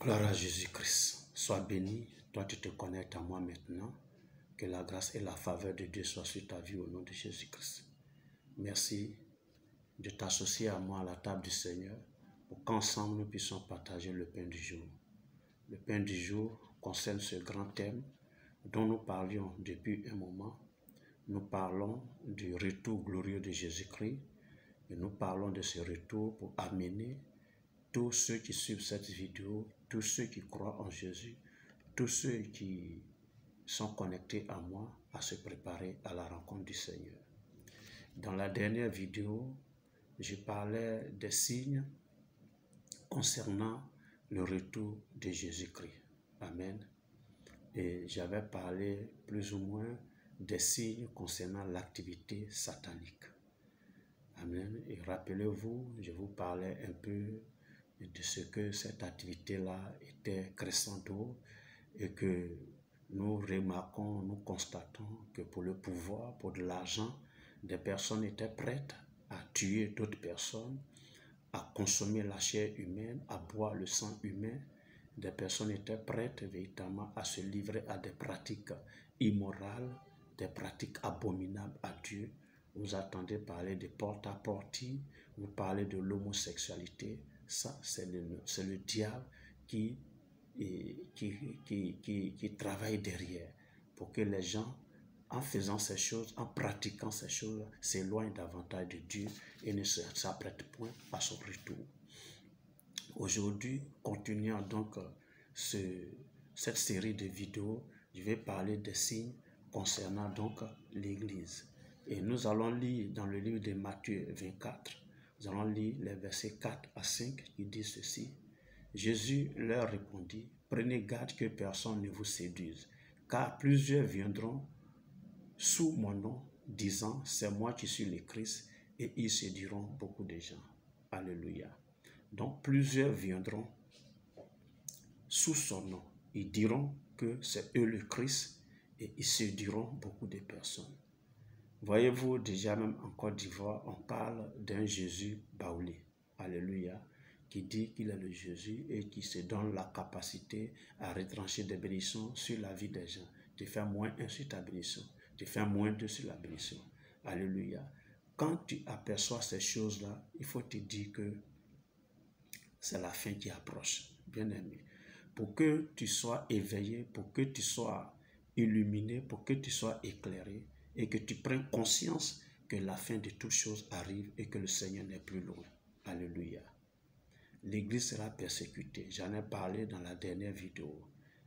Gloire à Jésus-Christ. Sois béni, toi tu te connectes à moi maintenant. Que la grâce et la faveur de Dieu soient sur ta vie au nom de Jésus-Christ. Merci de t'associer à moi à la table du Seigneur pour qu'ensemble nous puissions partager le pain du jour. Le pain du jour concerne ce grand thème dont nous parlions depuis un moment. Nous parlons du retour glorieux de Jésus-Christ et nous parlons de ce retour pour amener tous ceux qui suivent cette vidéo, tous ceux qui croient en Jésus, tous ceux qui sont connectés à moi à se préparer à la rencontre du Seigneur. Dans la dernière vidéo, je parlais des signes concernant le retour de Jésus-Christ. Amen. Et j'avais parlé plus ou moins des signes concernant l'activité satanique. Amen. Et rappelez-vous, je vous parlais un peu de ce que cette activité-là était crescendo et que nous remarquons, nous constatons que pour le pouvoir, pour de l'argent, des personnes étaient prêtes à tuer d'autres personnes, à consommer la chair humaine, à boire le sang humain. Des personnes étaient prêtes véritablement à se livrer à des pratiques immorales, des pratiques abominables à Dieu. Vous entendez parler de porte-à-porte, vous parlez de l'homosexualité. Ça, c'est le diable qui travaille derrière pour que les gens, en faisant ces choses, en pratiquant ces choses, s'éloignent davantage de Dieu et ne s'apprêtent point à son retour. Aujourd'hui, continuant donc cette série de vidéos, je vais parler des signes concernant donc l'Église. Et nous allons lire dans le livre de Matthieu 24, nous allons lire les versets 4 à 5 qui disent ceci. Jésus leur répondit, prenez garde que personne ne vous séduise, car plusieurs viendront sous mon nom, disant, c'est moi qui suis le Christ, et ils séduiront beaucoup de gens. Alléluia. Donc plusieurs viendront sous son nom. Ils diront que c'est eux le Christ, et ils séduiront beaucoup de personnes. Voyez-vous, déjà même en Côte d'Ivoire, on parle d'un Jésus baoulé. Alléluia. Qui dit qu'il est le Jésus et qui se donne la capacité à retrancher des bénédictions sur la vie des gens. Tu fais moins un sur ta bénédiction. Tu fais moins deux sur la bénédiction. Alléluia. Quand tu aperçois ces choses-là, il faut te dire que c'est la fin qui approche. Bien-aimé. Pour que tu sois éveillé, pour que tu sois illuminé, pour que tu sois éclairé et que tu prennes conscience que la fin de toutes choses arrive et que le Seigneur n'est plus loin. Alléluia. L'Église sera persécutée. J'en ai parlé dans la dernière vidéo.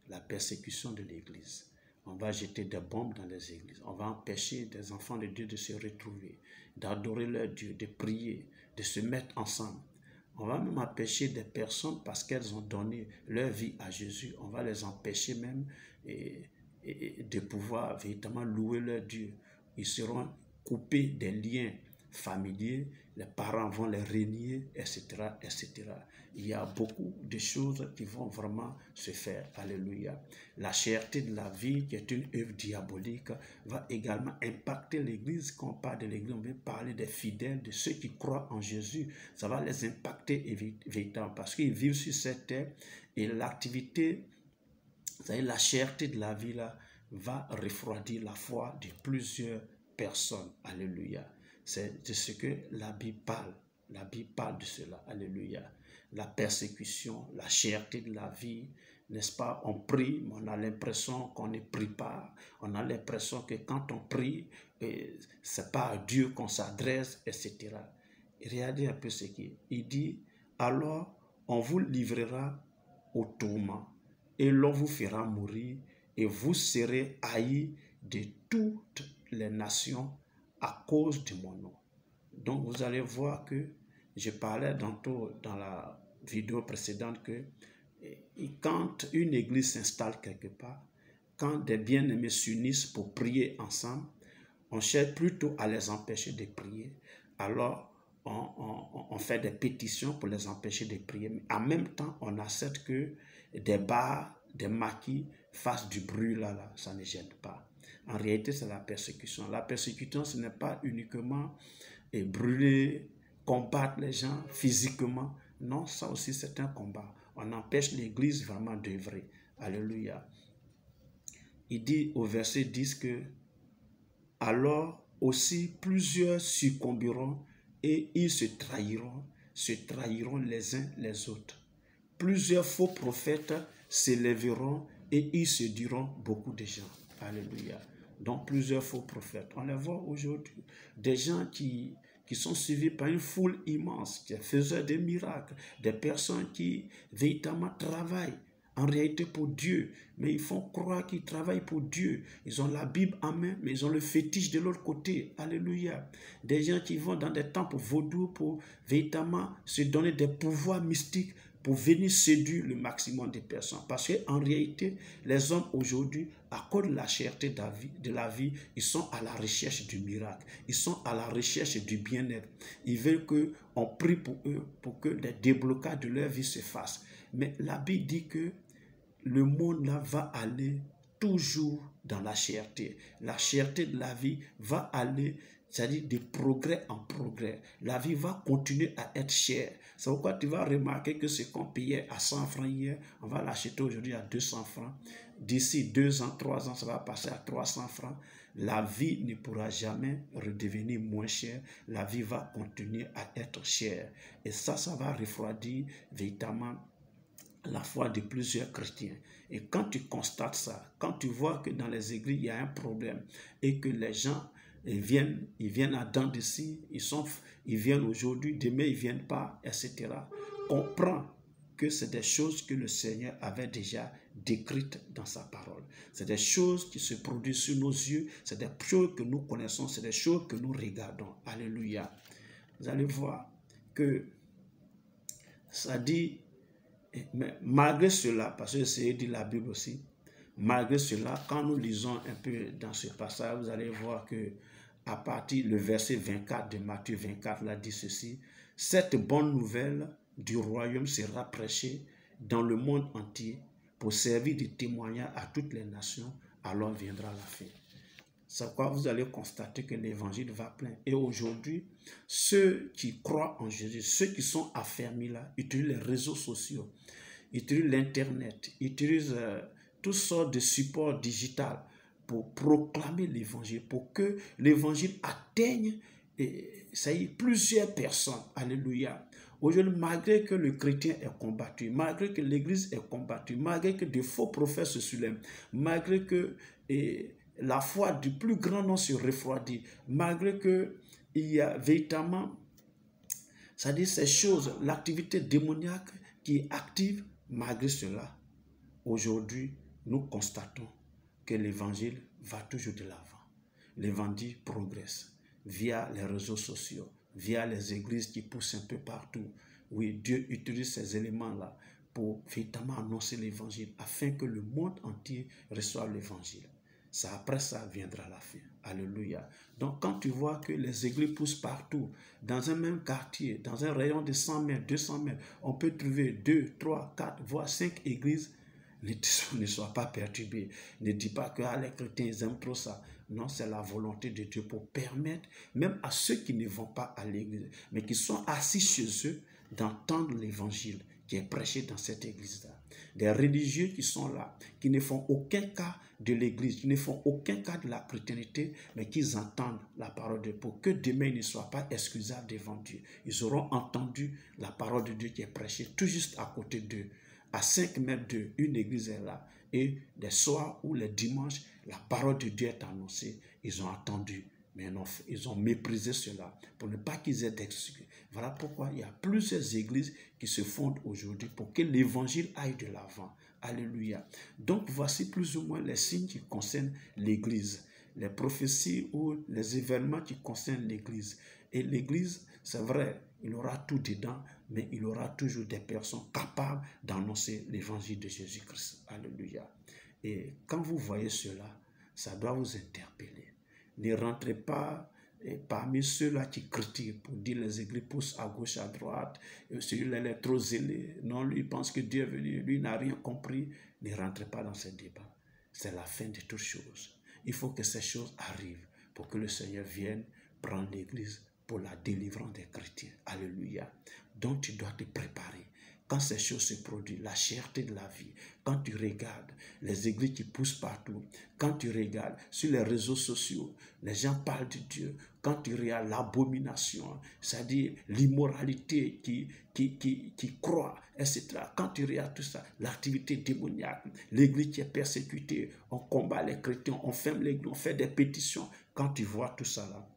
La persécution de l'Église. On va jeter des bombes dans les églises. On va empêcher des enfants de Dieu de se retrouver, d'adorer leur Dieu, de prier, de se mettre ensemble. On va même empêcher des personnes parce qu'elles ont donné leur vie à Jésus. On va les empêcher même de pouvoir véritablement louer leur Dieu. Ils seront coupés des liens familiers, les parents vont les renier, etc., etc. Il y a beaucoup de choses qui vont vraiment se faire. Alléluia. La cherté de la vie, qui est une œuvre diabolique, va également impacter l'Église. Quand on parle de l'Église, on veut parler des fidèles, de ceux qui croient en Jésus. Ça va les impacter évidemment parce qu'ils vivent sur cette terre et l'activité, c'est-à-dire la cherté de la vie là, va refroidir la foi de plusieurs personnes. Alléluia. C'est de ce que la Bible parle. La Bible parle de cela. Alléluia. La persécution, la cherté de la vie, n'est-ce pas? On prie, mais on a l'impression qu'on ne prie pas. On a l'impression que quand on prie, c'est pas à Dieu qu'on s'adresse, etc. Et regardez un peu ce qu'il dit. Alors, on vous livrera au tourment et l'on vous fera mourir et vous serez haïs de toutes les nations à cause de mon nom. Donc vous allez voir que je parlais tantôt dans la vidéo précédente que quand une église s'installe quelque part, quand des bien-aimés s'unissent pour prier ensemble, on cherche plutôt à les empêcher de prier. Alors on fait des pétitions pour les empêcher de prier. Mais en même temps, on accepte que des bars, des maquis fassent du bruit là, ça ne gêne pas. En réalité, c'est la persécution. La persécution, ce n'est pas uniquement brûler, combattre les gens physiquement. Non, ça aussi, c'est un combat. On empêche l'Église vraiment d'œuvrer. Alléluia. Il dit au verset 10 que alors aussi plusieurs succomberont et ils se trahiront les uns les autres. Plusieurs faux prophètes s'élèveront et ils se diront beaucoup de gens. Alléluia. Donc plusieurs faux prophètes. On les voit aujourd'hui. Des gens qui sont suivis par une foule immense, qui faisaient des miracles, des personnes qui véritablement travaillent en réalité pour Dieu, mais ils font croire qu'ils travaillent pour Dieu. Ils ont la Bible en main, mais ils ont le fétiche de l'autre côté. Alléluia. Des gens qui vont dans des temples vaudous pour véritablement se donner des pouvoirs mystiques pour venir séduire le maximum de personnes. Parce qu'en réalité, les hommes aujourd'hui, à cause de la cherté de la vie, ils sont à la recherche du miracle. Ils sont à la recherche du bien-être. Ils veulent qu'on prie pour eux, pour que les déblocages de leur vie se fassent. Mais la Bible dit que le monde là va aller toujours dans la cherté. La cherté de la vie va aller, c'est-à-dire de progrès en progrès. La vie va continuer à être chère. C'est pourquoi tu vas remarquer que ce qu'on payait à 100 francs hier, on va l'acheter aujourd'hui à 200 francs. D'ici 2 ans, 3 ans, ça va passer à 300 francs. La vie ne pourra jamais redevenir moins chère. La vie va continuer à être chère. Et ça va refroidir véritablement la foi de plusieurs chrétiens. Et quand tu constates ça, quand tu vois que dans les églises, il y a un problème et que les gens ils viennent à dents de scie, ils viennent aujourd'hui, demain ils ne viennent pas, etc. Comprends que c'est des choses que le Seigneur avait déjà décrites dans sa parole. C'est des choses qui se produisent sous nos yeux, c'est des choses que nous connaissons, c'est des choses que nous regardons. Alléluia. Vous allez voir que ça dit, mais malgré cela, parce que c'est dit la Bible aussi, malgré cela, quand nous lisons un peu dans ce passage, vous allez voir que à partir du verset 24 de Matthieu 24, là dit ceci: cette bonne nouvelle du royaume sera prêchée dans le monde entier pour servir de témoignage à toutes les nations, alors viendra la fin. C'est quoi vous allez constater que l'évangile va plein. Et aujourd'hui, ceux qui croient en Jésus, ceux qui sont affermis là, utilisent les réseaux sociaux, utilisent l'Internet, utilisent toutes sortes de supports digitaux pour proclamer l'évangile, pour que l'évangile atteigne plusieurs personnes. Alléluia. Aujourd'hui, malgré que le chrétien est combattu, malgré que l'église est combattue, malgré que de faux prophètes se soulèvent, malgré que la foi du plus grand nombre se refroidit, malgré que il y a véritablement, c'est-à-dire ces choses, l'activité démoniaque qui est active, malgré cela, aujourd'hui, nous constatons que l'évangile va toujours de l'avant. L'évangile progresse via les réseaux sociaux, via les églises qui poussent un peu partout. Oui, Dieu utilise ces éléments-là pour véritablement annoncer l'évangile afin que le monde entier reçoive l'évangile. Ça, après ça viendra la fin. Alléluia. Donc quand tu vois que les églises poussent partout, dans un même quartier, dans un rayon de 100 mètres, 200 mètres, on peut trouver 2, 3, 4, voire 5 églises. Ne sois pas perturbé. Ne dis pas que les chrétiens ils aiment trop ça. Non, c'est la volonté de Dieu pour permettre, même à ceux qui ne vont pas à l'église, mais qui sont assis chez eux, d'entendre l'évangile qui est prêché dans cette église-là. Des religieux qui sont là, qui ne font aucun cas de l'église, qui ne font aucun cas de la chrétienté, mais qui entendent la parole de Dieu pour que demain ils ne soient pas excusables devant Dieu. Ils auront entendu la parole de Dieu qui est prêchée tout juste à côté d'eux. À 5 mètres d'eux, une église est là. Et les soirs ou les dimanches, la parole de Dieu est annoncée. Ils ont entendu, mais non, ils ont méprisé cela pour ne pas qu'ils aient d'excuses. Voilà pourquoi il y a plusieurs églises qui se fondent aujourd'hui pour que l'évangile aille de l'avant. Alléluia. Donc voici plus ou moins les signes qui concernent l'église, les prophéties ou les événements qui concernent l'église. Et l'église, c'est vrai, il aura tout dedans, mais il aura toujours des personnes capables d'annoncer l'évangile de Jésus-Christ. Alléluia. Et quand vous voyez cela, ça doit vous interpeller. Ne rentrez pas parmi ceux-là qui critiquent pour dire les églises poussent à gauche, à droite, celui-là est trop zélé. Non, lui il pense que Dieu est venu, lui n'a rien compris. Ne rentrez pas dans ce débat. C'est la fin de toutes choses. Il faut que ces choses arrivent pour que le Seigneur vienne prendre l'église pour la délivrance des chrétiens. Alléluia. Donc tu dois te préparer. quand ces choses se produisent, la cherté de la vie, quand tu regardes les églises qui poussent partout, quand tu regardes sur les réseaux sociaux, les gens parlent de Dieu, quand tu regardes l'abomination, c'est-à-dire l'immoralité qui croît, etc. Quand tu regardes tout ça, l'activité démoniaque, l'église qui est persécutée, on combat les chrétiens, on ferme l'église, on fait des pétitions. Quand tu vois tout ça là,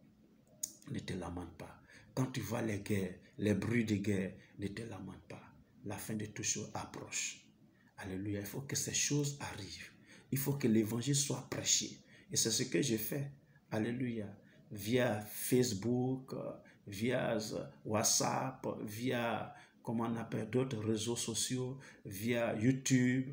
ne te lamente pas. Quand tu vois les guerres, les bruits de guerre, ne te lamente pas. La fin de toutes choses approche. Alléluia. Il faut que ces choses arrivent. Il faut que l'évangile soit prêché. Et c'est ce que j'ai fait. Alléluia. Via Facebook, via WhatsApp, via, comment on appelle, d'autres réseaux sociaux, via YouTube.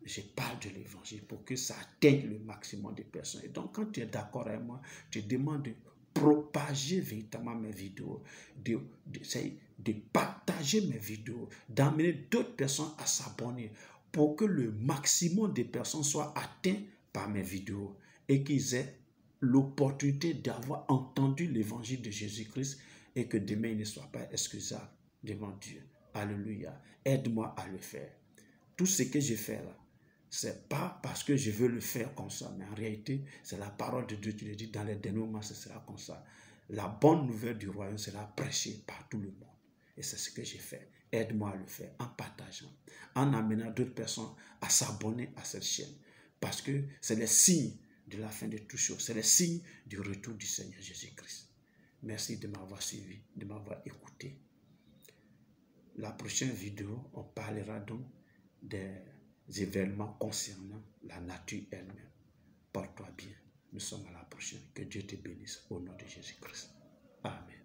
Je parle de l'évangile pour que ça atteigne le maximum de personnes. Et donc, quand tu es d'accord avec moi, je te demande de propager véritablement mes vidéos, de partager mes vidéos, d'amener d'autres personnes à s'abonner pour que le maximum de personnes soient atteintes par mes vidéos et qu'ils aient l'opportunité d'avoir entendu l'évangile de Jésus-Christ et que demain ils ne soient pas excusables devant Dieu. Alléluia. Aide-moi à le faire. Tout ce que j'ai fait là, c'est pas parce que je veux le faire comme ça, mais en réalité, c'est la parole de Dieu qui le dit. Dans les derniers moments, ce sera comme ça. La bonne nouvelle du royaume sera prêchée par tout le monde. Et c'est ce que j'ai fait. Aide-moi à le faire en partageant, en amenant d'autres personnes à s'abonner à cette chaîne. Parce que c'est le signe de la fin de toutes choses. C'est le signe du retour du Seigneur Jésus-Christ. Merci de m'avoir suivi, de m'avoir écouté. La prochaine vidéo, on parlera donc des événements concernant la nature elle-même. Porte-toi bien. Nous sommes à la prochaine. Que Dieu te bénisse au nom de Jésus-Christ. Amen.